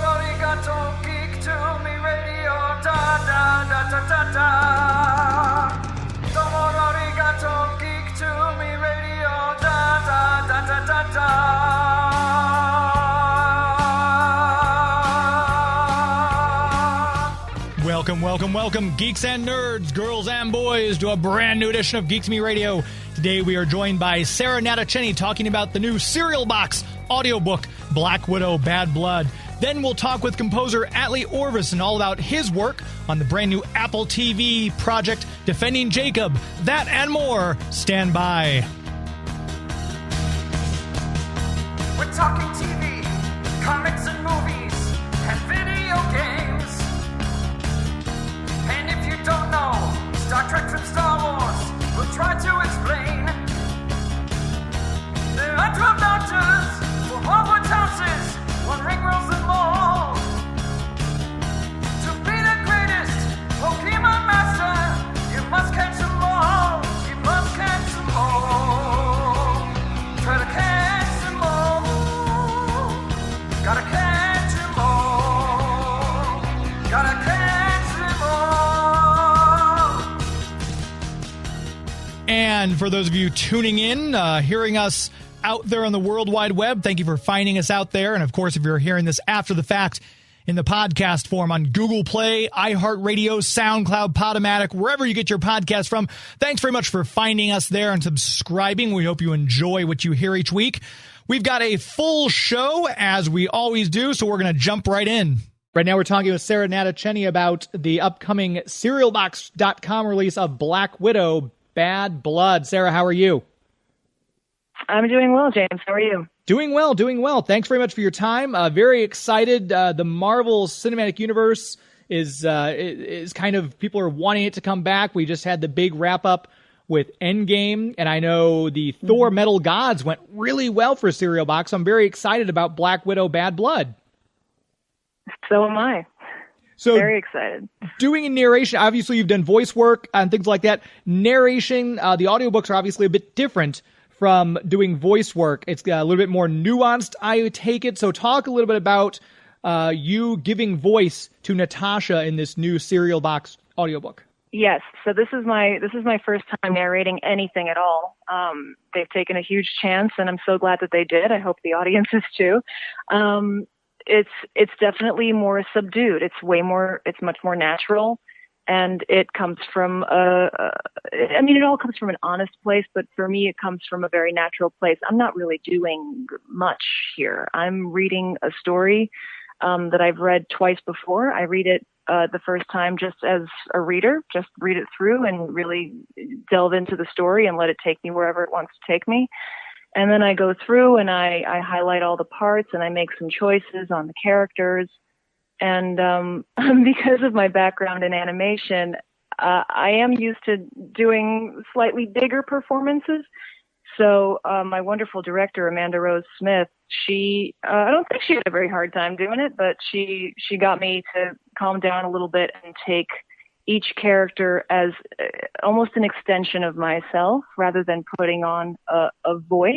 Arigato, geek to me radio, da da da da da da. Domo arigato, geek to me radio, da da da da da da. Welcome, geeks and nerds, girls and boys, to a brand new edition of Geek to Me Radio. Today we are joined by Sarah Notachenny talking about the new Cereal Box audiobook, Black Widow, Bad Blood. Then we'll talk with composer Atli Örvarsson all about his work on the brand new Apple TV project, Defending Jacob. That and more. Stand by. We're talking TV, comics and movies, and video games. And if you don't know Star Trek from Star Wars, we'll try to explain. There are 12 doctors for Hogwarts houses, one ring rules them all. To be the greatest Pokémon master, you must catch them all. You must catch them all. Try to catch them all. Gotta catch them all. Gotta catch them all. And for those of you tuning in, hearing us out there on the World Wide Web, thank you for finding us out there. And of course, if you're hearing this after the fact in the podcast form on Google Play, iHeartRadio, SoundCloud, Podomatic, wherever you get your podcast from, thanks very much for finding us there and subscribing. We hope you enjoy what you hear each week. We've got a full show, as we always do, so we're going to jump right in. Right now, we're talking with Sarah Notachenny about the upcoming SerialBox.com release of Black Widow, Bad Blood. Sarah, how are you? I'm doing well, James. How are you? Doing well. Thanks very much for your time. Very excited. The Marvel Cinematic Universe is kind of, people are wanting it to come back. We just had the big wrap up with Endgame, and I know the Thor Metal Gods went really well for Serial Box. I'm very excited about Black Widow, Bad Blood. So am I. So very excited. Doing a narration, obviously you've done voice work and things like that. Narration, the audiobooks are obviously a bit different from doing voice work. It's a little bit more nuanced, I take it. So talk a little bit about you giving voice to Natasha in this new Serial Box audiobook. Yes. So this is my first time narrating anything at all. They've taken a huge chance, and I'm so glad that they did. I hope the audience is too. It's definitely more subdued. It's much more natural. And it comes from, it all comes from an honest place, but for me, it comes from a very natural place. I'm not really doing much here. I'm reading a story that I've read twice before. I read it the first time just as a reader, just read it through and really delve into the story and let it take me wherever it wants to take me. And then I go through and I highlight all the parts and I make some choices on the characters. And because of my background in animation, I am used to doing slightly bigger performances. So my wonderful director, Amanda Rose Smith, I don't think she had a very hard time doing it, but she got me to calm down a little bit and take each character as almost an extension of myself rather than putting on a voice.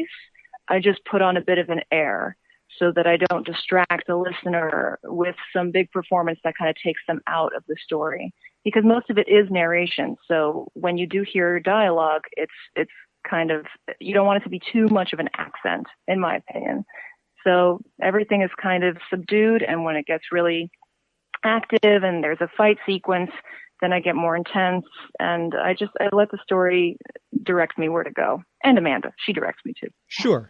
I just put on a bit of an air, so that I don't distract the listener with some big performance that kind of takes them out of the story. Because most of it is narration. So when you do hear dialogue, it's kind of, you don't want it to be too much of an accent, in my opinion. So everything is kind of subdued, and when it gets really active and there's a fight sequence, then I get more intense, and I let the story direct me where to go. And Amanda, she directs me too. Sure.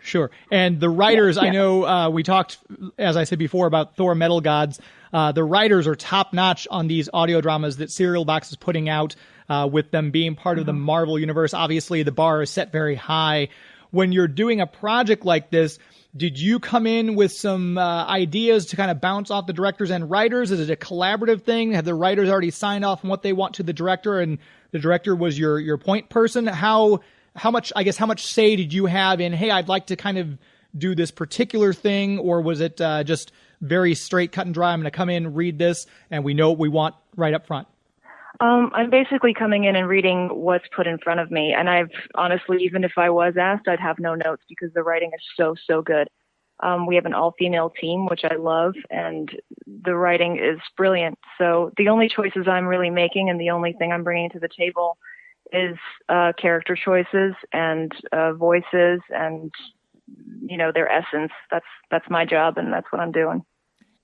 And the writers, I know we talked, as I said before, about Thor Metal Gods. The writers are top-notch on these audio dramas that Serial Box is putting out, with them being part of the Marvel Universe. Obviously, the bar is set very high. When you're doing a project like this, did you come in with some ideas to kind of bounce off the directors and writers? Is it a collaborative thing? Have the writers already signed off on what they want to the director, and the director was your point person? How much say did you have in, hey, I'd like to kind of do this particular thing, or was it just very straight, cut and dry? I'm going to come in, read this, and we know what we want right up front. I'm basically coming in and reading what's put in front of me. And I've honestly, even if I was asked, I'd have no notes because the writing is so good. We have an all-female team, which I love, and the writing is brilliant. So the only choices I'm really making and the only thing I'm bringing to the table is character choices and voices and, their essence. That's my job, and that's what I'm doing.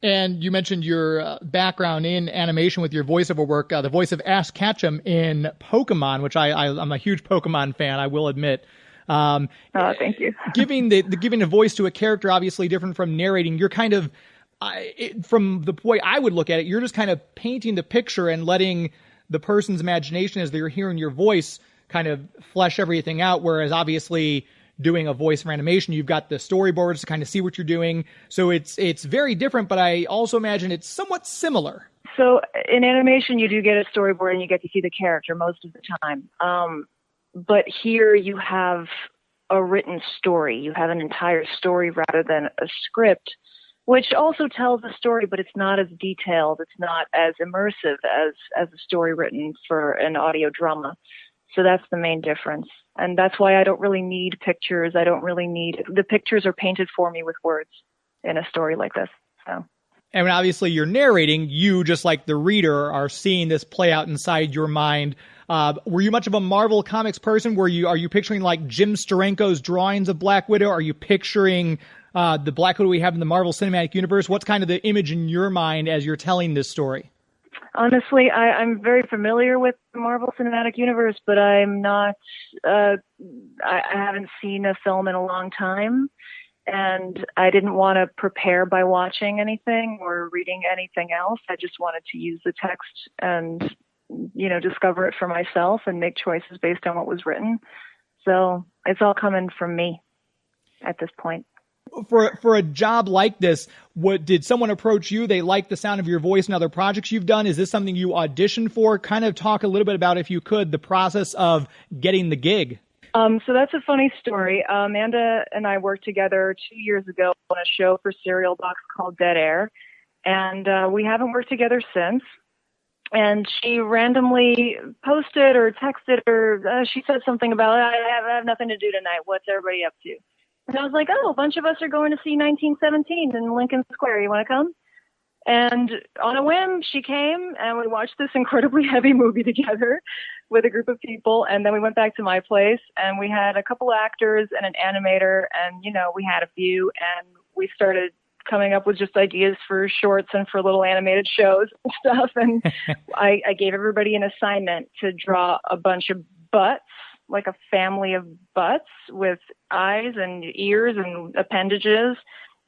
And you mentioned your background in animation with your voiceover work, the voice of Ash Ketchum in Pokémon, which I'm a huge Pokémon fan, I will admit. Thank you. giving a voice to a character, obviously different from narrating. You're kind of, from the way I would look at it, you're just kind of painting the picture and letting the person's imagination as they're hearing your voice kind of flesh everything out. Whereas obviously doing a voice for animation, you've got the storyboards to kind of see what you're doing. So it's very different, but I also imagine it's somewhat similar. So in animation, you do get a storyboard and you get to see the character most of the time. But here you have a written story. You have an entire story rather than a script, which also tells a story, but it's not as detailed. It's not as immersive as a story written for an audio drama. So that's the main difference. And that's why I don't really need pictures. The pictures are painted for me with words in a story like this. So. And obviously you're narrating, you, just like the reader, are seeing this play out inside your mind. Were you much of a Marvel Comics person? Are you picturing like Jim Steranko's drawings of Black Widow? Are you picturing the Black Widow we have in the Marvel Cinematic Universe? What's kind of the image in your mind as you're telling this story? Honestly, I'm very familiar with the Marvel Cinematic Universe, but I'm not, I haven't seen a film in a long time, and I didn't want to prepare by watching anything or reading anything else. I just wanted to use the text and, discover it for myself and make choices based on what was written. So it's all coming from me at this point. For a job like this, did someone approach you? They liked the sound of your voice in other projects you've done. Is this something you auditioned for? Kind of talk a little bit about, if you could, the process of getting the gig. So that's a funny story. Amanda and I worked together 2 years ago on a show for Serial Box called Dead Air, and we haven't worked together since. And she randomly posted or texted, or she said something about, I have nothing to do tonight. What's everybody up to? And I was like, a bunch of us are going to see 1917 in Lincoln Square. You want to come? And on a whim, she came, and we watched this incredibly heavy movie together with a group of people. And then we went back to my place, and we had a couple actors and an animator, and, we had a few, and we started coming up with just ideas for shorts and for little animated shows and stuff. And I gave everybody an assignment to draw a bunch of butts, like a family of butts with eyes and ears and appendages,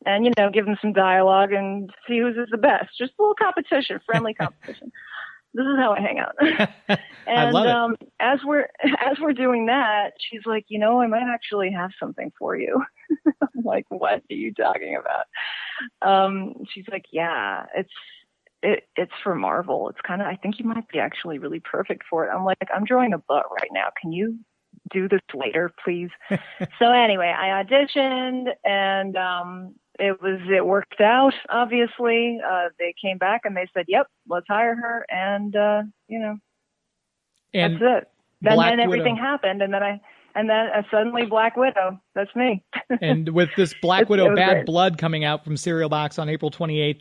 and, give them some dialogue and see who's the best. Just a little competition, friendly competition. This is how I hang out. And I love it. As we're doing that, she's like, I might actually have something for you. I'm like, what are you talking about? She's like, yeah, it's for Marvel. It's kind of, I think you might be actually really perfect for it. I'm like, I'm drawing a butt right now. Can you do this later, please? So anyway, I auditioned, and it worked out, obviously. They came back and they said, yep, let's hire her. And, that's it. Then everything happened. And then suddenly Black Widow, that's me. And with this Black Widow Bad great. Blood coming out from Serial Box on April 28th,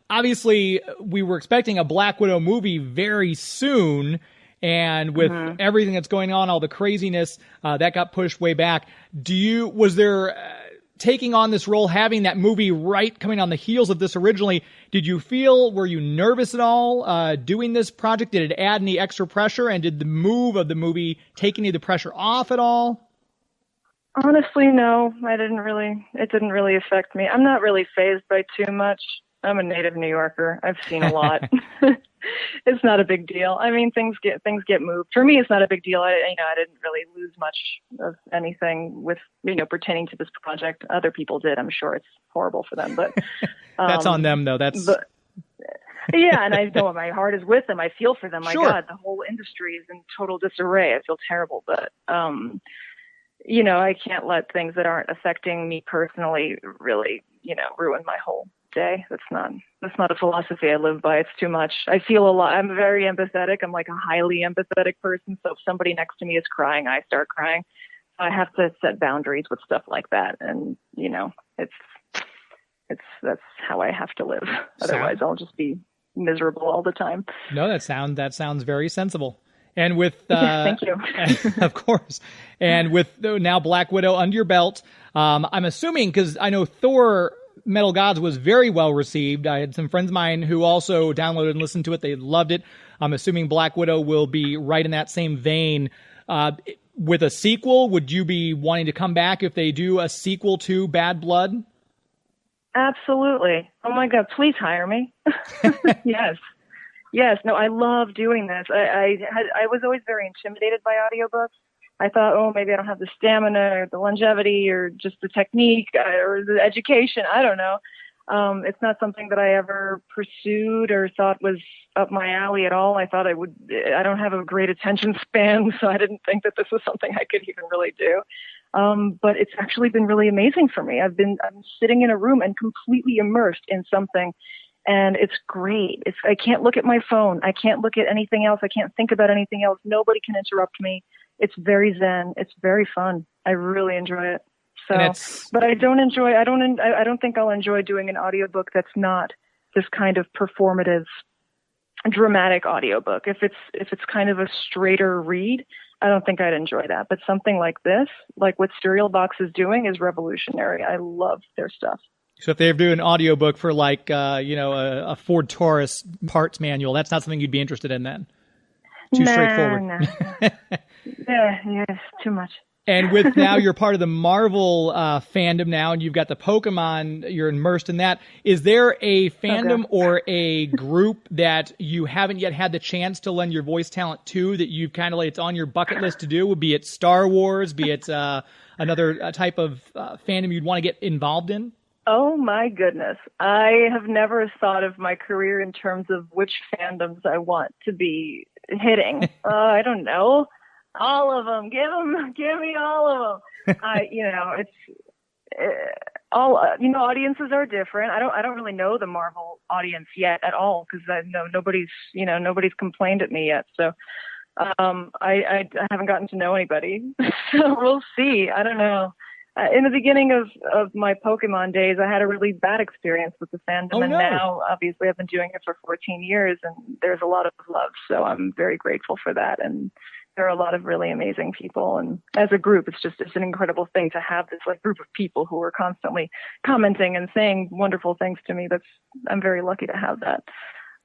obviously we were expecting a Black Widow movie very soon. And with everything that's going on, all the craziness, that got pushed way back. Was there, taking on this role, having that movie coming on the heels of this originally, were you nervous at all doing this project? Did it add any extra pressure? And did the move of the movie take any of the pressure off at all? Honestly, no, it didn't really affect me. I'm not really fazed by too much. I'm a native New Yorker. I've seen a lot. It's not a big deal. I mean, things get moved. For me, it's not a big deal. I didn't really lose much of anything with, pertaining to this project. Other people did. I'm sure it's horrible for them, but that's on them though. Yeah. And I know my heart is with them. I feel for them. My Sure. God, the whole industry is in total disarray. I feel terrible, but, I can't let things that aren't affecting me personally really, ruin my whole day. That's not a philosophy I live by. It's too much. I feel a lot. I'm very empathetic. I'm like a highly empathetic person. So if somebody next to me is crying, I start crying. I have to set boundaries with stuff like that. And, that's how I have to live. Otherwise I'll just be miserable all the time. No, that sounds very sensible. And with, thank you. Of course. And with now Black Widow under your belt, I'm assuming, cause I know Thor Metal Gods was very well received. I had some friends of mine who also downloaded and listened to it. They loved it. I'm assuming Black Widow will be right in that same vein. With a sequel, would you be wanting to come back if they do a sequel to Bad Blood? Absolutely. Oh my God, please hire me. Yes. Yes. No, I love doing this. I was always very intimidated by audiobooks. I thought, oh, maybe I don't have the stamina or the longevity or just the technique or the education. I don't know. It's not something that I ever pursued or thought was up my alley at all. I thought I don't have a great attention span, so I didn't think that this was something I could even really do. But it's actually been really amazing for me. I'm sitting in a room and completely immersed in something, and it's great. I can't look at my phone. I can't look at anything else. I can't think about anything else. Nobody can interrupt me. It's very zen. It's very fun. I really enjoy it. So, but I don't think I'll enjoy doing an audiobook that's not this kind of performative, dramatic audiobook. If it's kind of a straighter read, I don't think I'd enjoy that. But something like this, like what Serial Box is doing, is revolutionary. I love their stuff. So if they do an audiobook for like, a Ford Taurus parts manual, that's not something you'd be interested in then? Too straightforward. Nah. Yes, too much. And with now you're part of the Marvel fandom now, and you've got the Pokemon, you're immersed in that. Is there a fandom or a group that you haven't yet had the chance to lend your voice talent to, that you've kind of like it's on your bucket list to do? Be it Star Wars, be it another type of fandom you'd want to get involved in? Oh my goodness. I have never thought of my career in terms of which fandoms I want to be hitting. I don't know. All of them. Give me all of them. Audiences are different. I don't really know the Marvel audience yet at all, because I know nobody's complained at me yet. So, I haven't gotten to know anybody. So we'll see. I don't know. In the beginning of my Pokemon days, I had a really bad experience with the fandom. And now, obviously, I've been doing it for 14 years, and there's a lot of love. So I'm very grateful for that. And there are a lot of really amazing people. And as a group, it's an incredible thing to have this like group of people who are constantly commenting and saying wonderful things to me. I'm very lucky to have that.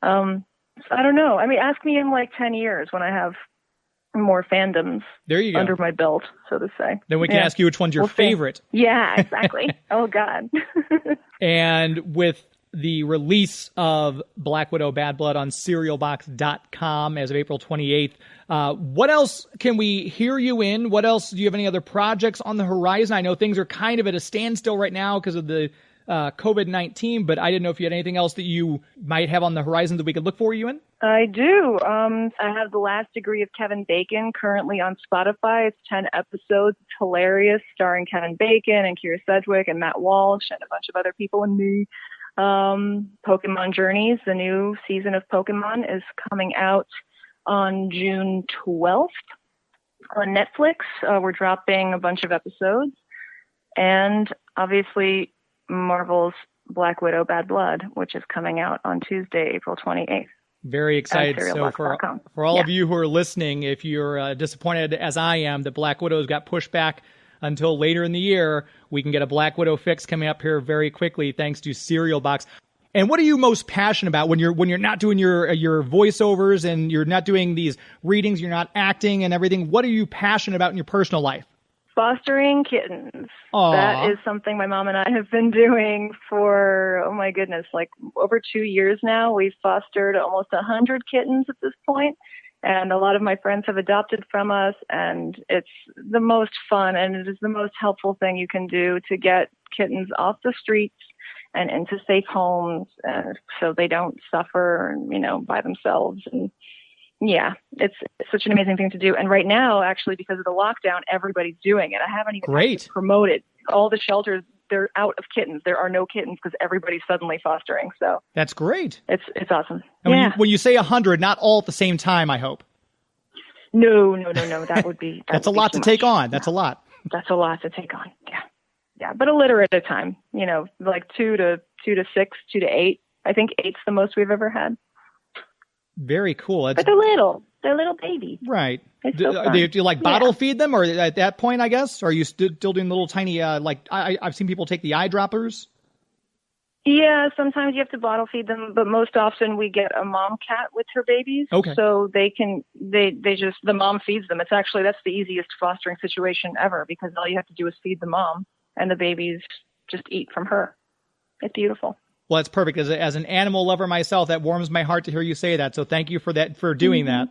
I don't know. I mean, ask me in like 10 years when I have more fandoms under my belt, so to say. Then we can ask you which one's your favorite. Yeah, exactly. Oh, God. And with the release of Black Widow Bad Blood on serialbox.com as of April 28th, what else can we hear you in? What else? Do you have any other projects on the horizon? I know things are kind of at a standstill right now because of the COVID-19, but I didn't know if you had anything else that you might have on the horizon that we could look for you in. I do. I have The Last Degree of Kevin Bacon currently on Spotify. It's 10 episodes. It's hilarious, starring Kevin Bacon and Keira Sedgwick and Matt Walsh and a bunch of other people and me. Pokemon Journeys, the new season of Pokemon, is coming out on June 12th on Netflix. We're dropping a bunch of episodes. And obviously Marvel's Black Widow Bad Blood, which is coming out on Tuesday, April 28th. Very excited. So for all of you who are listening, if you're disappointed as I am that Black Widow's got pushed back until later in the year, we can get a Black Widow fix coming up here very quickly thanks to Serial Box. And what are you most passionate about when you're not doing your voiceovers and you're not doing these readings, you're not acting and everything? What are you passionate about in your personal life? Fostering kittens. Aww. That is something my mom and I have been doing for, oh my goodness, like over 2 years now. We've fostered almost 100 kittens at this point, and a lot of my friends have adopted from us, and it's the most fun and it is the most helpful thing you can do to get kittens off the streets and into safe homes, so they don't suffer, by themselves. And yeah, it's such an amazing thing to do. And right now, actually, because of the lockdown, everybody's doing it. I haven't even had to promote it. All the shelters, they're out of kittens. There are no kittens because everybody's suddenly fostering. So that's great. It's awesome. And when you say 100, not all at the same time, I hope. No. That would be that's a lot to take on. That's a lot. That's a lot to take on. Yeah. Yeah. But a litter at a time, like 2 to 6, 2 to 8. I think 8's the most we've ever had. Very cool. But they're little. They're little babies. Right. So do you like bottle feed them, or at that point, I guess? Or are you still doing little tiny, I've seen people take the eyedroppers? Yeah, sometimes you have to bottle feed them, but most often we get a mom cat with her babies. Okay. So they just, the mom feeds them. That's the easiest fostering situation ever, because all you have to do is feed the mom and the babies just eat from her. It's beautiful. Well, that's perfect. As an animal lover myself, that warms my heart to hear you say that. So thank you for doing that.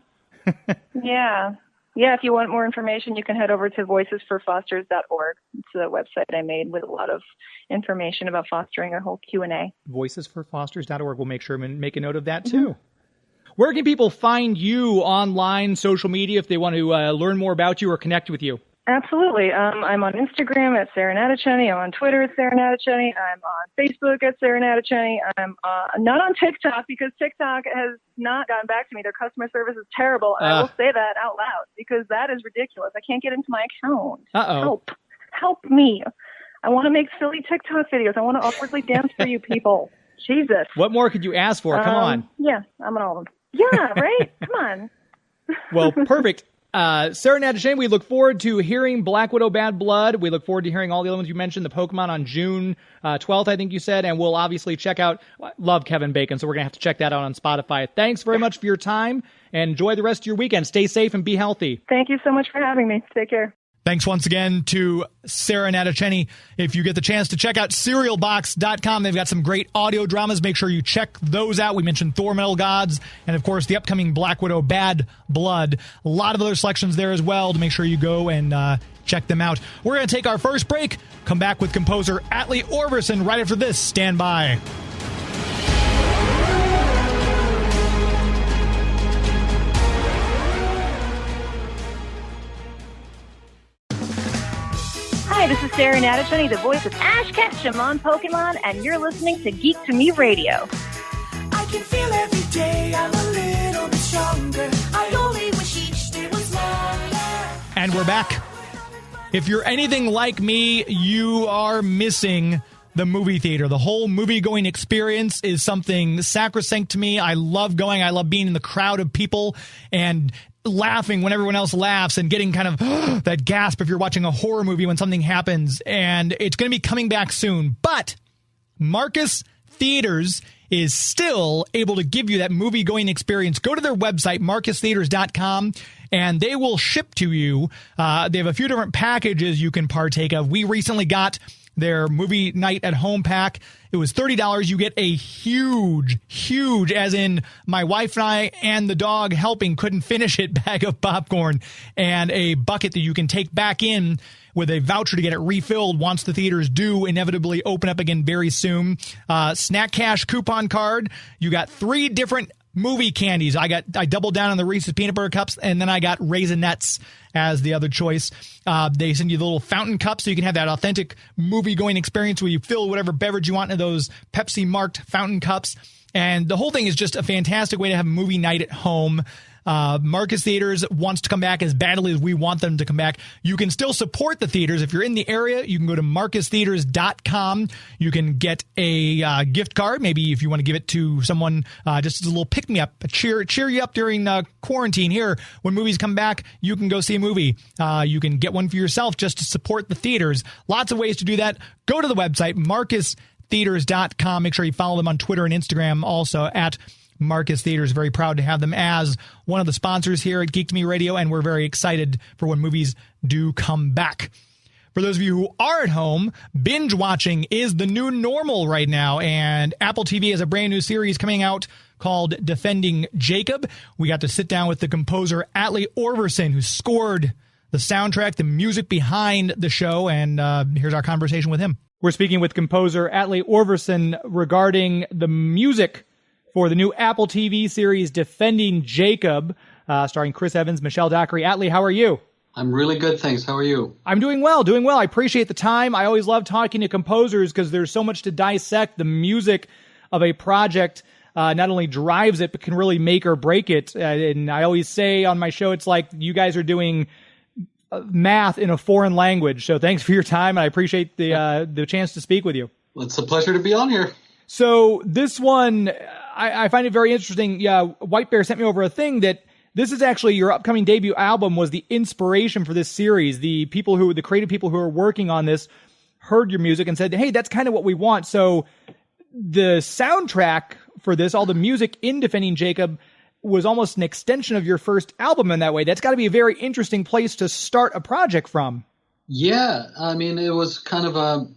Yeah. Yeah, if you want more information, you can head over to voicesforfosters.org. It's a website I made with a lot of information about fostering, a whole Q&A. Voicesforfosters.org. We'll make sure and make a note of that, too. Where can people find you online, social media, if they want to learn more about you or connect with you? Absolutely. I'm on Instagram at Sarah Notachenny. I'm on Twitter at Sarah Notachenny. I'm on Facebook at Sarah Notachenny. I'm not on TikTok because TikTok has not gotten back to me. Their customer service is terrible. And I will say that out loud because that is ridiculous. I can't get into my account. Uh-oh. Help me. I want to make silly TikTok videos. I want to awkwardly dance for you people. Jesus. What more could you ask for? Come on. Yeah, I'm on all of them. Yeah, right? Come on. Well, perfect. Sarah Notachenny, we look forward to hearing Black Widow Bad Blood. We look forward to hearing all the other ones you mentioned, the Pokemon on June 12th, I think you said, and we'll obviously check out, love Kevin Bacon, so we're going to have to check that out on Spotify. Thanks very much for your time, and enjoy the rest of your weekend. Stay safe and be healthy. Thank you so much for having me. Take care. Thanks once again to Sarah Notachenny. If you get the chance to check out serialbox.com, they've got some great audio dramas. Make sure you check those out. We mentioned Thor Metal Gods and, of course, the upcoming Black Widow Bad Blood. A lot of other selections there as well to make sure you go and check them out. We're going to take our first break. Come back with composer Atli Örvarsson right after this. Stand by. Hi, this is Sarah Notachenny, the voice of Ash Ketchum on Pokémon, and you're listening to Geek to Me Radio. I can feel every day I'm a little bit stronger. I only wish each day was longer. And we're back. If you're anything like me, you are missing the movie theater. The whole movie-going experience is something sacrosanct to me. I love going. I love being in the crowd of people and laughing when everyone else laughs and getting kind of that gasp if you're watching a horror movie when something happens. And it's going to be coming back soon. But Marcus Theaters is still able to give you that movie-going experience. Go to their website, marcustheaters.com, and they will ship to you. They have a few different packages you can partake of. We recently got their movie night at home pack. It was $30. You get a huge, as in my wife and I and the dog helping couldn't finish it, bag of popcorn and a bucket that you can take back in with a voucher to get it refilled once the theaters do inevitably open up again very soon. Snack Cash coupon card. You got 3 different movie candies. I doubled down on the Reese's peanut butter cups, and then I got Raisinets as the other choice. They send you the little fountain cups so you can have that authentic movie-going experience where you fill whatever beverage you want into those Pepsi-marked fountain cups. And the whole thing is just a fantastic way to have a movie night at home. Marcus Theaters wants to come back as badly as we want them to come back. You can still support the theaters. If you're in the area, you can go to marcustheaters.com. You can get a gift card, maybe if you want to give it to someone just as a little pick-me-up, cheer you up during quarantine. Here, when movies come back, you can go see a movie. You can get one for yourself just to support the theaters. Lots of ways to do that. Go to the website, marcustheaters.com. Make sure you follow them on Twitter and Instagram also at Marcus Theaters. Very proud to have them as one of the sponsors here at Geek to Me Radio, and we're very excited for when movies do come back. For those of you who are at home, binge watching is the new normal right now, and Apple TV has a brand new series coming out called Defending Jacob. We got to sit down with the composer Atli Örvarsson, who scored the soundtrack, the music behind the show, and here's our conversation with him. We're speaking with composer Atli Örvarsson regarding the music for the new Apple TV series Defending Jacob, starring Chris Evans, Michelle Dockery. Atli, how are you? I'm really good, thanks. How are you? I'm doing well. I appreciate the time. I always love talking to composers because there's so much to dissect. The music of a project not only drives it, but can really make or break it. And I always say on my show, it's like you guys are doing math in a foreign language. So thanks for your time, and I appreciate the chance to speak with you. Well, it's a pleasure to be on here. So this one, I find it very interesting. Yeah, White Bear sent me over a thing that this is actually your upcoming debut album was the inspiration for this series. The creative people who are working on this heard your music and said, hey, that's kind of what we want. So the soundtrack for this, all the music in Defending Jacob, was almost an extension of your first album in that way. That's got to be a very interesting place to start a project from. Yeah, I mean, it was kind of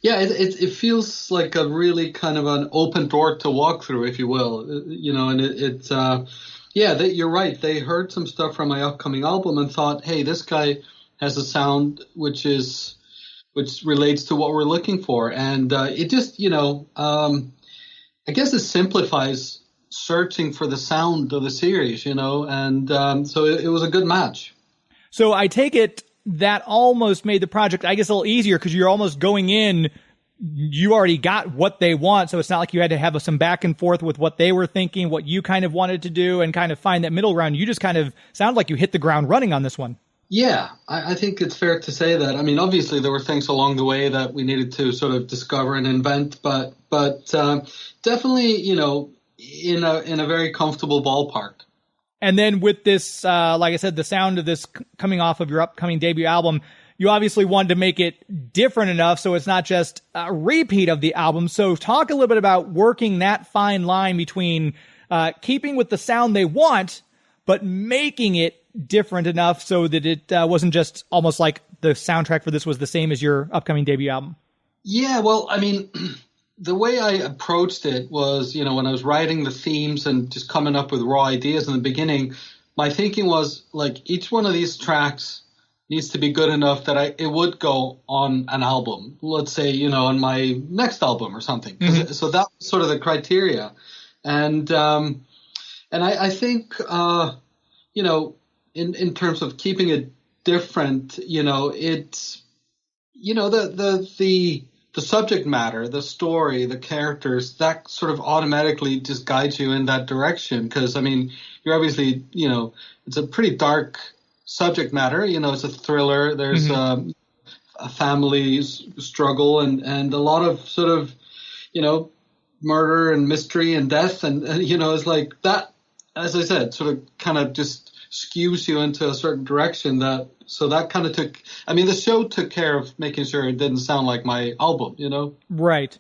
it feels like a really kind of an open door to walk through, if you will, and you're right. They heard some stuff from my upcoming album and thought, hey, this guy has a sound which relates to what we're looking for. And it just, I guess it simplifies searching for the sound of the series, and so it was a good match. So I take it that almost made the project, I guess, a little easier because you're almost going in, you already got what they want, so it's not like you had to have some back and forth with what they were thinking, what you kind of wanted to do, and kind of find that middle ground. You just kind of sound like you hit the ground running on this one. Yeah, I think it's fair to say that. I mean, obviously there were things along the way that we needed to sort of discover and invent, but definitely, in a very comfortable ballpark. And then with this, like I said, the sound of this coming off of your upcoming debut album, you obviously wanted to make it different enough so it's not just a repeat of the album. So talk a little bit about working that fine line between keeping with the sound they want, but making it different enough so that it wasn't just almost like the soundtrack for this was the same as your upcoming debut album. Yeah, well, I mean, the way I approached it was, when I was writing the themes and just coming up with raw ideas in the beginning, my thinking was like each one of these tracks needs to be good enough that it would go on an album, let's say, on my next album or something. Mm-hmm. So that was sort of the criteria. And I think, in terms of keeping it different, it's, the subject matter, the story, the characters, that sort of automatically just guides you in that direction. Because, I mean, you're obviously, it's a pretty dark subject matter. It's a thriller. There's a family struggle and a lot of sort of, murder and mystery and death. And it's like that, as I said, sort of kind of just skews you into a certain direction so that kind of the show took care of making sure it didn't sound like my album, Right.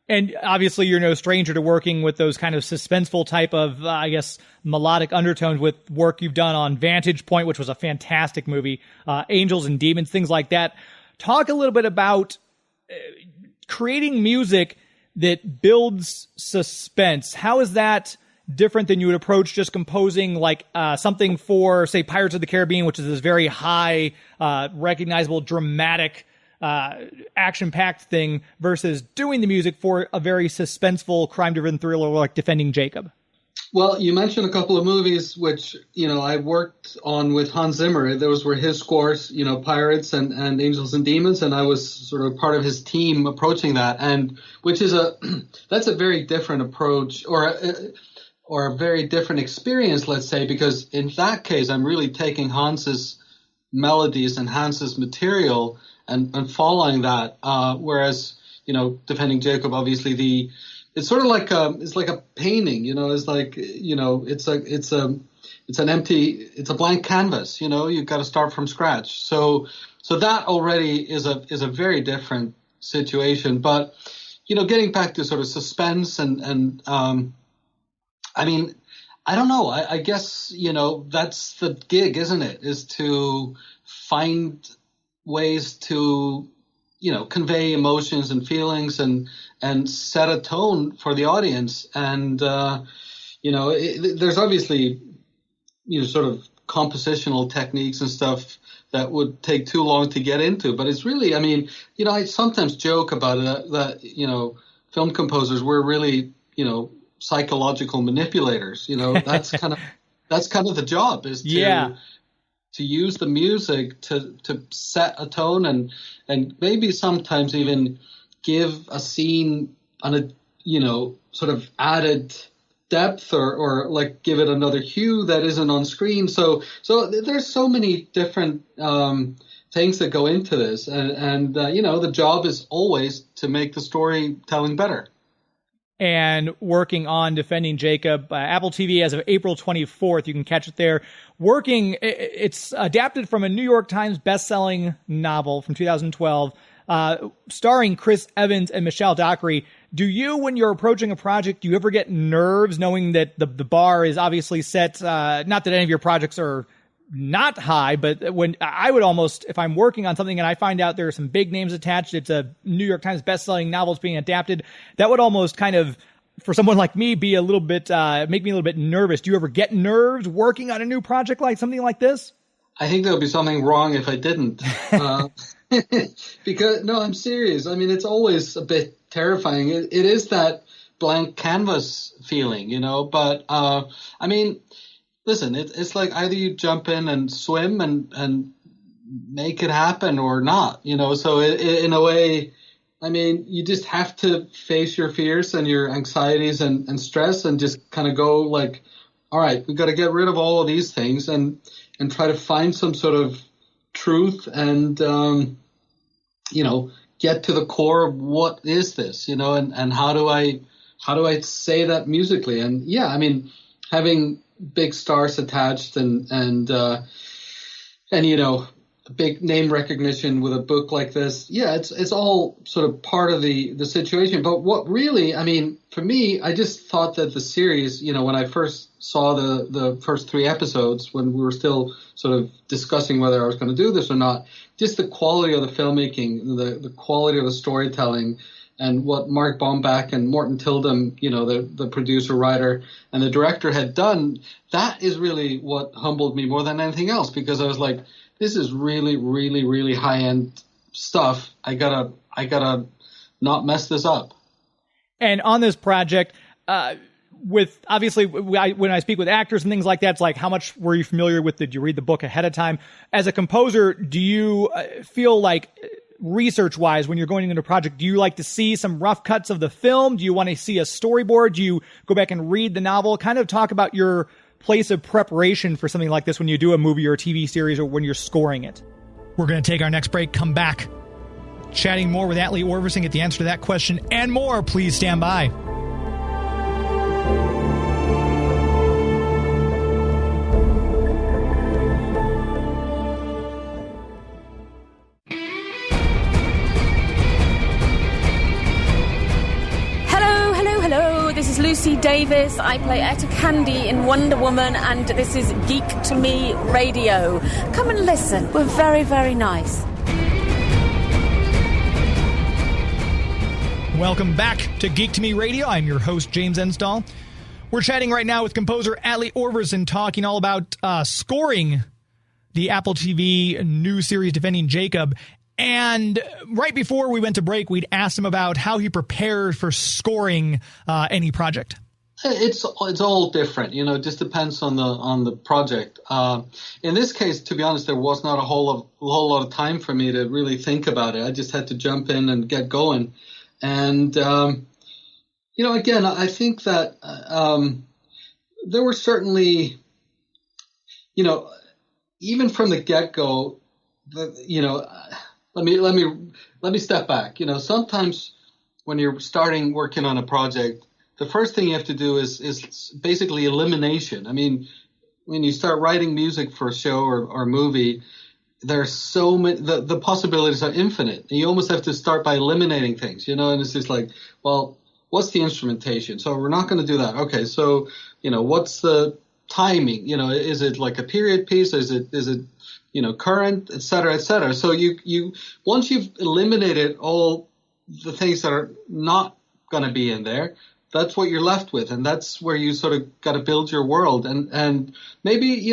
And obviously you're no stranger to working with those kind of suspenseful type of, melodic undertones with work you've done on Vantage Point, which was a fantastic movie, Angels and Demons, things like that. Talk a little bit about creating music that builds suspense. How is that different than you would approach just composing like something for, say, Pirates of the Caribbean, which is this very high, recognizable, dramatic, action-packed thing versus doing the music for a very suspenseful, crime-driven thriller like Defending Jacob? Well, you mentioned a couple of movies which, I worked on with Hans Zimmer. Those were his scores, Pirates and Angels and Demons, and I was sort of part of his team approaching that, and which is that's a very different approach or a very different experience, let's say, because in that case, I'm really taking Hans's melodies and Hans's material and following that. Whereas, Defending Jacob, obviously it's sort of like it's like a painting, it's like, it's a blank canvas, you've got to start from scratch. So that already is a very different situation. But, getting back to sort of suspense and I mean, I don't know. I guess, that's the gig, isn't it? Is to find ways to, convey emotions and feelings and set a tone for the audience. And, there's obviously, sort of compositional techniques and stuff that would take too long to get into. But it's really, I mean, I sometimes joke about it that, film composers, we're really, psychological manipulators, that's kind of the job is to use the music to set a tone and maybe sometimes even give a scene on a, sort of added depth or like give it another hue that isn't on screen. So there's so many different things that go into this, and the job is always to make the storytelling better. And working on Defending Jacob, Apple TV as of April 24th. You can catch it there. It's adapted from a New York Times best-selling novel from 2012, starring Chris Evans and Michelle Dockery. Do you, when you're approaching a project, do you ever get nerves knowing that the bar is obviously set? Not that any of your projects are not high, but when I would almost, if I'm working on something and I find out there are some big names attached, it's a New York Times best-selling novel being adapted, that would almost kind of, for someone like me, be a little bit, make me a little bit nervous. Do you ever get nerves working on a new project like something like this? I think there would be something wrong if I didn't. Because, no, I'm serious. I mean, it's always a bit terrifying. It is that blank canvas feeling, but, I mean, listen, it's like either you jump in and swim and make it happen or not, so in a way, I mean, you just have to face your fears and your anxieties and stress and just kind of go like, all right, we've got to get rid of all of these things and try to find some sort of truth and, get to the core of what is this, and how do I say that musically? And yeah, I mean, having big stars attached and big name recognition with a book like this. Yeah, it's all sort of part of the situation. But what really, I mean, for me, I just thought that the series, when I first saw the first 3 episodes, when we were still sort of discussing whether I was going to do this or not, just the quality of the filmmaking, the quality of the storytelling, and what Mark Baumbach and Morton Tildum, the producer, writer, and the director had done, that is really what humbled me more than anything else, because I was like, this is really, really, really high-end stuff. I gotta not mess this up. And on this project, with obviously when I speak with actors and things like that, it's like, how much were you familiar with? Did you read the book ahead of time? As a composer, do you feel like, research-wise, when you're going into a project, do you like to see some rough cuts of the film? Do you want to see a storyboard? Do you go back and read the novel? Kind of talk about your place of preparation for something like this when you do a movie or a TV series or when you're scoring it. We're going to take our next break, come back, chatting more with Atli Örvarsson, get the answer to that question and more. Please stand by. This is Lucy Davis. I play Etta Candy in Wonder Woman, and this is Geek to Me Radio. Come and listen. We're very, very nice. Welcome back to Geek to Me Radio. I'm your host, James Enstall. We're chatting right now with composer Atli Örvarsson, talking all about scoring the Apple TV new series Defending Jacob. And right before we went to break, we'd asked him about how he prepared for scoring any project. It's all different, it just depends on the project. In this case, to be honest, there was not a whole lot of time for me to really think about it. I just had to jump in and get going. And, again, I think that there were certainly, even from the get-go, Let me step back. Sometimes when you're starting working on a project, the first thing you have to do is basically elimination. I mean, when you start writing music for a show or movie, there's so many, the possibilities are infinite. You almost have to start by eliminating things, and it's just like, well, what's the instrumentation? So we're not going to do that. Okay. So, what's the timing? Is it like a period piece? Is it current, et cetera, et cetera. So you once you've eliminated all the things that are not going to be in there, that's what you're left with. And that's where you sort of got to build your world. And maybe,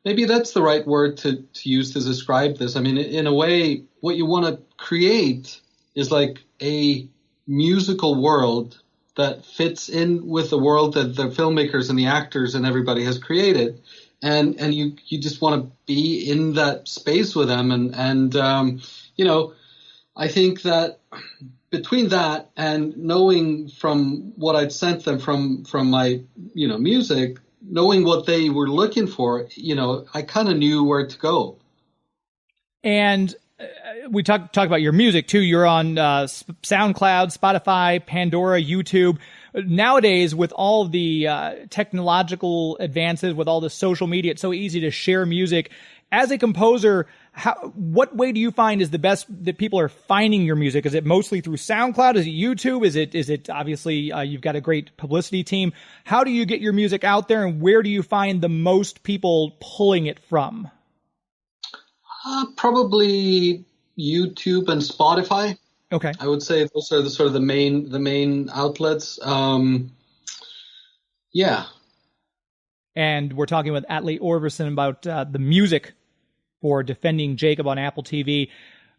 maybe that's the right word to use to describe this. I mean, in a way, what you want to create is like a musical world that fits in with the world that the filmmakers and the actors and everybody has created. And you just want to be in that space with them. And I think that between that and knowing from what I'd sent them from my, music, knowing what they were looking for, I kind of knew where to go. And we talk about your music too. You're on SoundCloud, Spotify, Pandora, YouTube. Nowadays, with all of the technological advances, with all the social media, it's so easy to share music. As a composer, what way do you find is the best that people are finding your music? Is it mostly through SoundCloud? Is it YouTube? Is it obviously you've got a great publicity team? How do you get your music out there, and where do you find the most people pulling it from? Probably YouTube and Spotify. Okay, I would say those are the main outlets. Yeah. And we're talking with Atli Örvarsson about the music for Defending Jacob on Apple TV.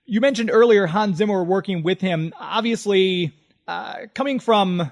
You mentioned earlier Hans Zimmer working with him. Obviously, coming from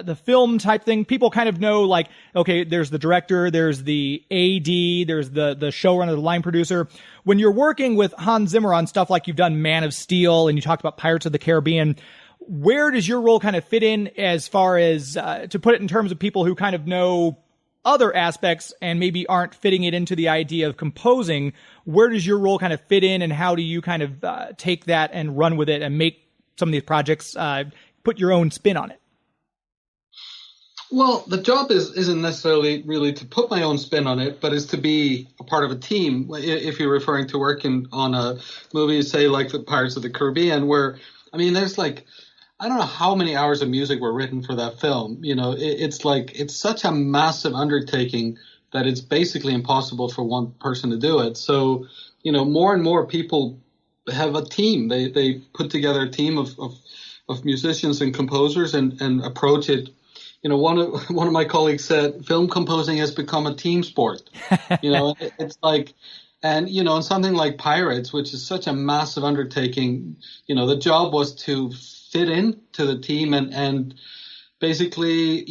the film type thing, people kind of know, like, okay, there's the director, there's the AD, there's the showrunner, the line producer. When you're working with Hans Zimmer on stuff like you've done Man of Steel and you talked about Pirates of the Caribbean, where does your role kind of fit in as far as, to put it in terms of people who kind of know other aspects and maybe aren't fitting it into the idea of composing? Where does your role kind of fit in, and how do you kind of take that and run with it and make some of these projects, put your own spin on it? Well, the job isn't necessarily really to put my own spin on it, but is to be a part of a team. If you're referring to working on a movie, say like the Pirates of the Caribbean, where, there's like, I don't know how many hours of music were written for that film. It's such a massive undertaking that it's basically impossible for one person to do it. So, more and more people have a team. They put together a team of musicians and composers and approach it. One of my colleagues said film composing has become a team sport. It's like, and, in something like Pirates, which is such a massive undertaking, the job was to fit in to the team and basically,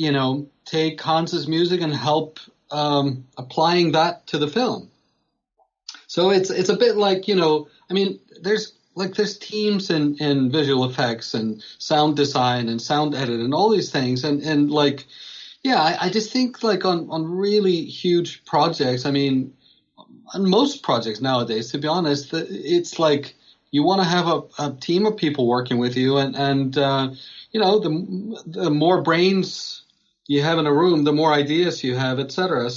take Hans's music and help applying that to the film. So it's a bit like, there's teams in visual effects and sound design and sound edit and all these things. And I just think like on really huge projects, on most projects nowadays, to be honest, it's like you want to have a team of people working with you, and the more brains you have in a room, the more ideas you have, etc.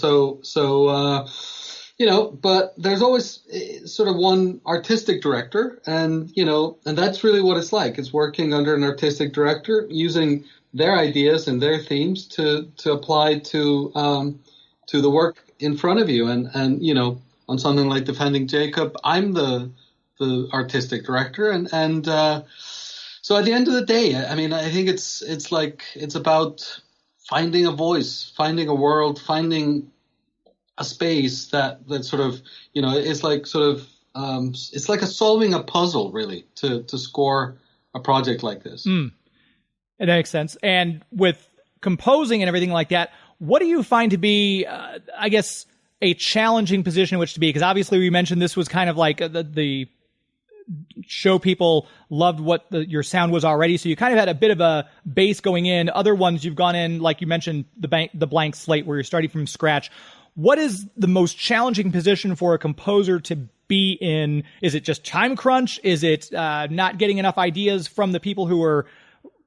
But there's always sort of one artistic director, and that's really what it's like. It's working under an artistic director, using their ideas and their themes to apply to the work in front of you. And on something like Defending Jacob, I'm the artistic director, and so at the end of the day, I think it's about finding a voice, finding a world, finding a space that sort of, it's like it's like solving a puzzle, really, to score a project like this. It makes sense. And with composing and everything like that, what do you find to be, a challenging position in which to be? Because obviously we mentioned this was kind of like the show people loved what your sound was already, so you kind of had a bit of a base going in. Other ones you've gone in, like you mentioned, the blank slate where you're starting from scratch. What is the most challenging position for a composer to be in? Is it just time crunch? Is it not getting enough ideas from the people who are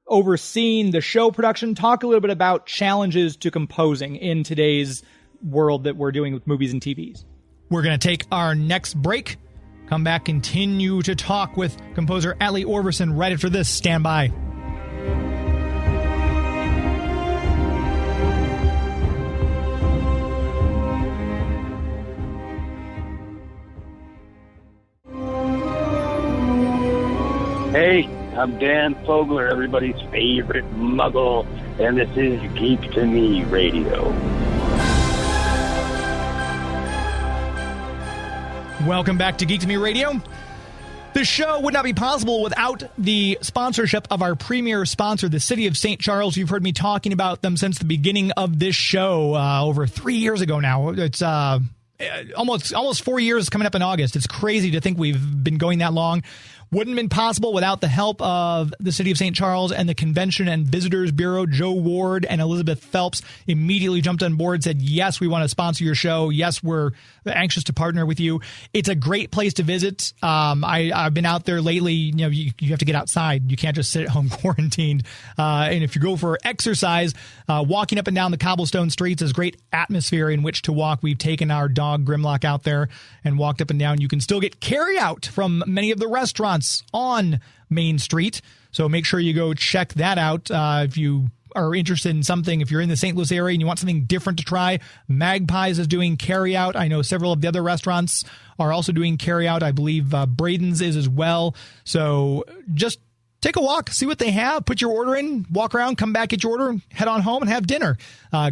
overseeing the show production? Talk a little bit about challenges to composing in today's world that we're doing with movies and TVs. We're going to take our next break. Come back, continue to talk with composer Atli Örvarsson right after this. Stand by. Hey, I'm Dan Fogler, everybody's favorite muggle, and this is Geek to Me Radio. Welcome back to Geek to Me Radio. The show would not be possible without the sponsorship of our premier sponsor, the City of St. Charles. You've heard me talking about them since the beginning of this show, over 3 years ago now. It's almost 4 years coming up in August. It's crazy to think we've been going that long. Wouldn't have been possible without the help of the City of St. Charles and the Convention and Visitors Bureau. Joe Ward and Elizabeth Phelps immediately jumped on board, said, yes, we want to sponsor your show. Yes, we're anxious to partner with you. It's a great place to visit. I've been out there lately. You have to get outside. You can't just sit at home quarantined. And if you go for exercise, walking up and down the cobblestone streets is great atmosphere in which to walk. We've taken our dog Grimlock out there and walked up and down. You can still get carry out from many of the restaurants on Main Street. So make sure you go check that out. If you are interested in something, if you're in the St. Louis area and you want something different to try, Magpies is doing carry out. I know several of the other restaurants are also doing carry out. I believe Braden's is as well. So just take a walk, see what they have, put your order in, walk around, come back, get your order, head on home and have dinner.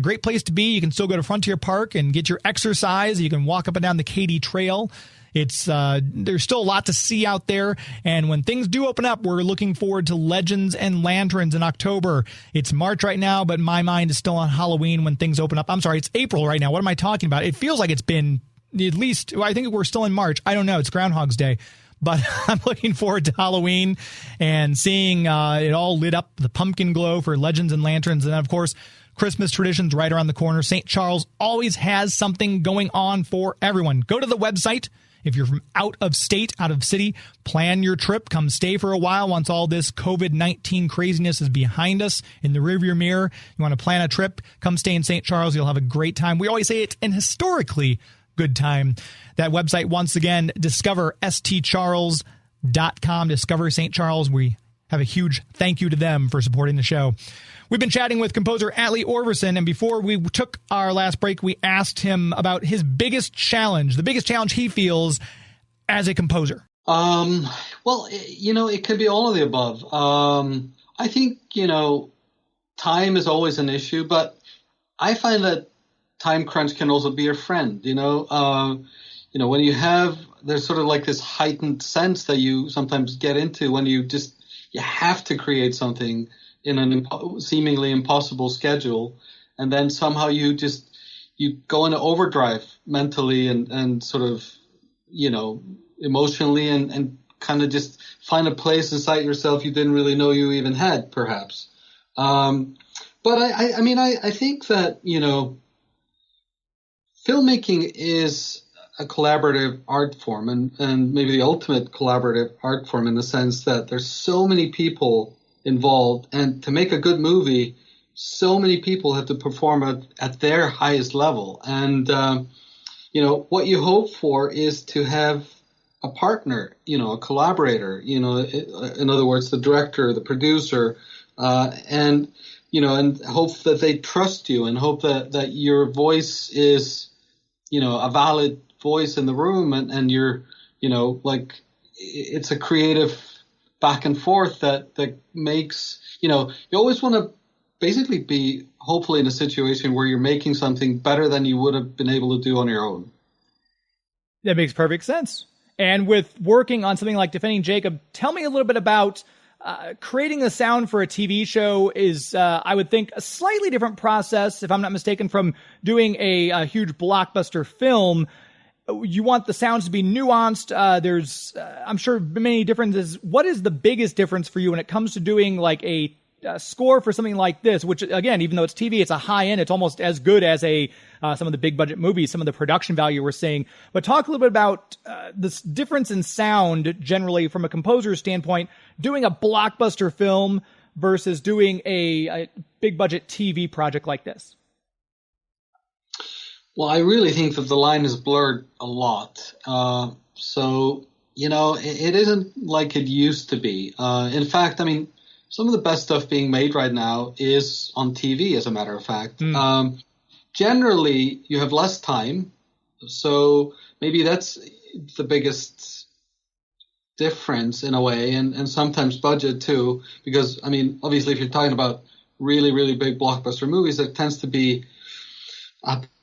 Great place to be. You can still go to Frontier Park and get your exercise. You can walk up and down the Katy Trail. It's there's still a lot to see out there, and when things do open up, we're looking forward to Legends and Lanterns in October. It's March right now, but my mind is still on Halloween when things open up. I'm sorry, it's April right now. What am I talking about? It feels like it's been at least, I think we're still in March. I don't know. It's Groundhog's Day. But I'm looking forward to Halloween and seeing it all lit up, the pumpkin glow for Legends and Lanterns. And, of course, Christmas traditions right around the corner. St. Charles always has something going on for everyone. Go to the website. If you're from out of state, out of city, plan your trip. Come stay for a while once all this COVID-19 craziness is behind us in the rearview mirror. You want to plan a trip, come stay in St. Charles. You'll have a great time. We always say it's an historically good time. That website, once again, discoverstcharles.com. Discover St. Charles. We have a huge thank you to them for supporting the show. We've been chatting with composer Atli Örvarsson, and before we took our last break, we asked him about his biggest challenge, the biggest challenge he feels as a composer. Well, it could be all of the above. I think, time is always an issue, but I find that time crunch can also be a friend, when there's sort of like this heightened sense that you sometimes get into when you have to create something in an seemingly impossible schedule, and then somehow you go into overdrive mentally and sort of, emotionally and kind of just find a place inside yourself you didn't really know you even had, perhaps. But I think that, filmmaking is a collaborative art form and maybe the ultimate collaborative art form in the sense that there's so many people involved, and to make a good movie, so many people have to perform at their highest level. And, what you hope for is to have a partner, a collaborator, in other words, the director, the producer, and hope that they trust you and hope that your voice is, a valid voice in the room and you're, it's a creative back and forth that makes, you always want to basically be hopefully in a situation where you're making something better than you would have been able to do on your own. That makes perfect sense. And with working on something like Defending Jacob, tell me a little bit about creating a sound for a TV show is, I would think, a slightly different process, if I'm not mistaken, from doing a huge blockbuster film. You want the sounds to be nuanced. There's, I'm sure, many differences. What is the biggest difference for you when it comes to doing like a score for something like this, which, again, even though it's TV, it's a high end, it's almost as good as some of the big budget movies, some of the production value we're seeing. But talk a little bit about this difference in sound generally from a composer's standpoint, doing a blockbuster film versus doing a big budget TV project like this. Well, I really think that the line is blurred a lot. So, it isn't like it used to be. In fact, some of the best stuff being made right now is on TV, as a matter of fact. Generally, you have less time. So maybe that's the biggest difference in a way, and sometimes budget too. Because, obviously, if you're talking about really, really big blockbuster movies, it tends to be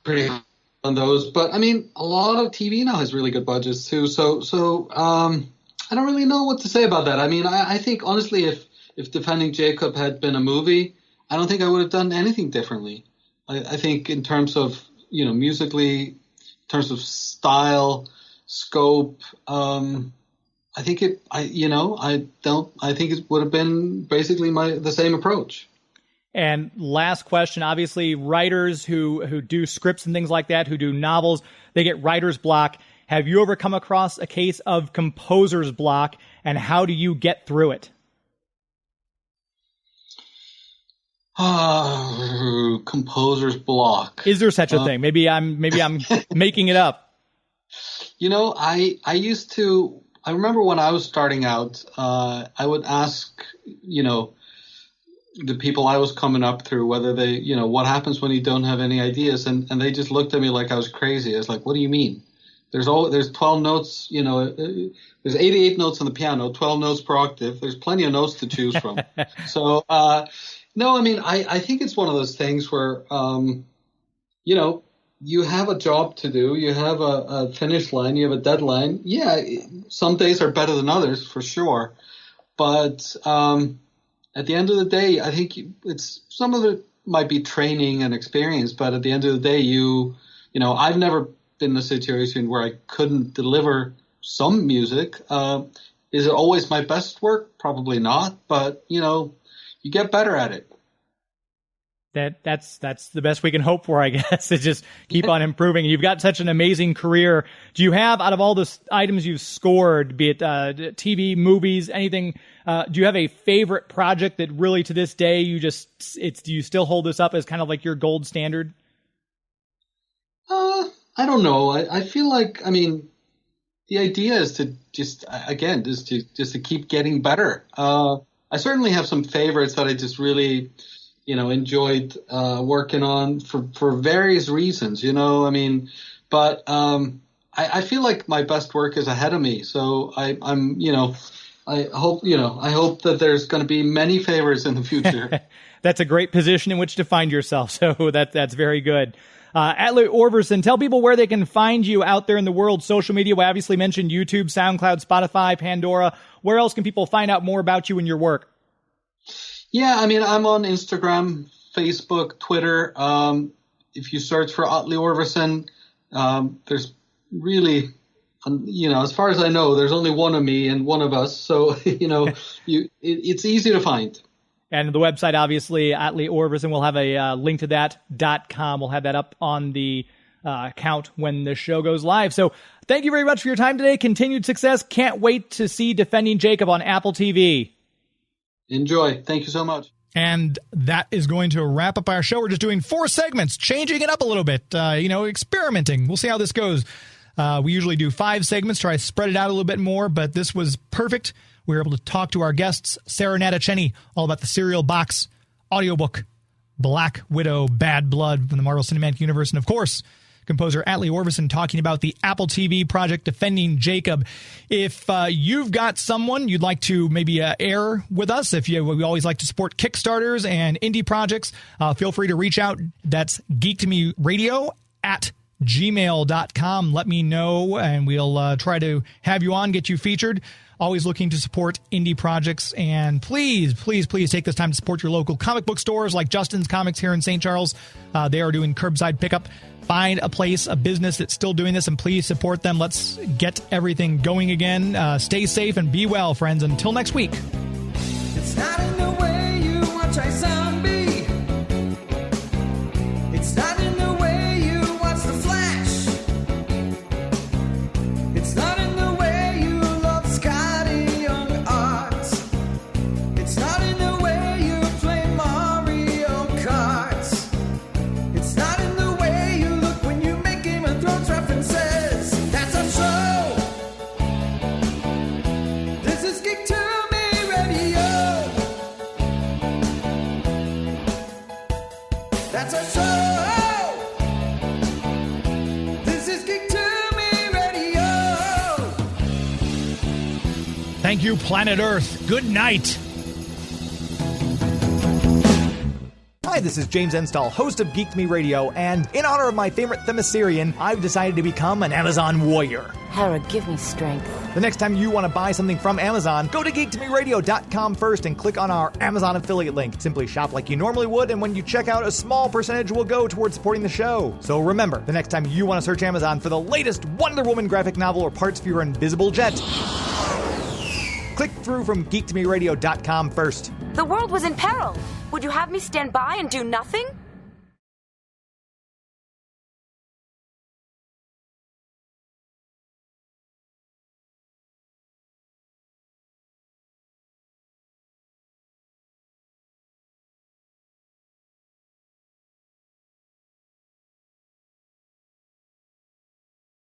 pretty high on those. But, a lot of TV now has really good budgets too. So I don't really know what to say about that. I think, honestly, if Defending Jacob had been a movie, I don't think I would have done anything differently. I think in terms of, musically, in terms of style, scope, I I think it would have been basically the same approach. And last question, obviously writers who do scripts and things like that, who do novels, they get writer's block. Have you ever come across a case of composer's block, and how do you get through it? Composer's block. Is there such a thing? Maybe I'm making it up. I remember when I was starting out, I would ask, the people I was coming up through whether they, what happens when you don't have any ideas, and they just looked at me like I was crazy. I was like, what do you mean? There's 12 notes, there's 88 notes on the piano, 12 notes per octave. There's plenty of notes to choose from. So, no, I mean, I think it's one of those things where, you have a job to do. You have a finish line. You have a deadline. Yeah, some days are better than others for sure. But at the end of the day, I think it's some of it might be training and experience. But at the end of the day, I've never been in a situation where I couldn't deliver some music. Is it always my best work? Probably not. But, you get better at it. That's the best we can hope for, I guess, is just keep on improving. You've got such an amazing career. Do you have, out of all the items you've scored, be it TV, movies, anything, do you have a favorite project that really to this day do you still hold this up as kind of like your gold standard? I don't know. I feel like, the idea is to just to keep getting better. I certainly have some favorites that I just really, enjoyed working on for various reasons, but I feel like my best work is ahead of me. So I hope that there's going to be many favorites in the future. That's a great position in which to find yourself. So that's very good. Atli Örvarsson, tell people where they can find you out there in the world. Social media, we obviously mentioned YouTube, SoundCloud, Spotify, Pandora. Where else can people find out more about you and your work? Yeah, I'm on Instagram, Facebook, Twitter. If you search for Atli Örvarsson, there's really, as far as I know, there's only one of me and one of us. So, it's easy to find. And the website, obviously, Atli Örvarsson, we'll have a link to that.com. We'll have that up on the account when the show goes live. So thank you very much for your time today. Continued success. Can't wait to see Defending Jacob on Apple TV. Enjoy. Thank you so much. And that is going to wrap up our show. We're just doing 4 segments, changing it up a little bit, experimenting. We'll see how this goes. We usually do 5 segments, try to spread it out a little bit more, but this was perfect. We were able to talk to our guests, Sarah Notachenny, all about the Serial Box audiobook, Black Widow, Bad Blood from the Marvel Cinematic Universe, and of course, composer Atli Örvarsson talking about the Apple TV project Defending Jacob. If you've got someone you'd like to maybe air with us, we always like to support Kickstarters and indie projects, feel free to reach out. That's geektomeradio@gmail.com. Let me know, and we'll try to have you on, get you featured. Always looking to support indie projects. And please, please, please take this time to support your local comic book stores like Justin's Comics here in St. Charles. They are doing curbside pickup. Find a place, a business that's still doing this, and please support them. Let's get everything going again. Stay safe and be well, friends. Until next week. It's not in the way you watch iZombie. It's not in the way you watch The Flash. It's not in the way you love Scotty Young Arts. It's not in the way you play Mario Kart. It's not in the way you look when you make Game of Thrones references. That's our show. This is Geek to Me Radio. That's our show. This is Geek to Me Radio. Thank you, Planet Earth. Good night. Hi, this is James Enstall, host of Geek to Me Radio, and in honor of my favorite Themyscirian, I've decided to become an Amazon warrior. Hera, give me strength. The next time you want to buy something from Amazon, go to geektomeradio.com first and click on our Amazon affiliate link. Simply shop like you normally would, and when you check out, a small percentage will go towards supporting the show. So remember, the next time you want to search Amazon for the latest Wonder Woman graphic novel or parts for your invisible jet, click through from geek2meradio.com first. The world was in peril. Would you have me stand by and do nothing?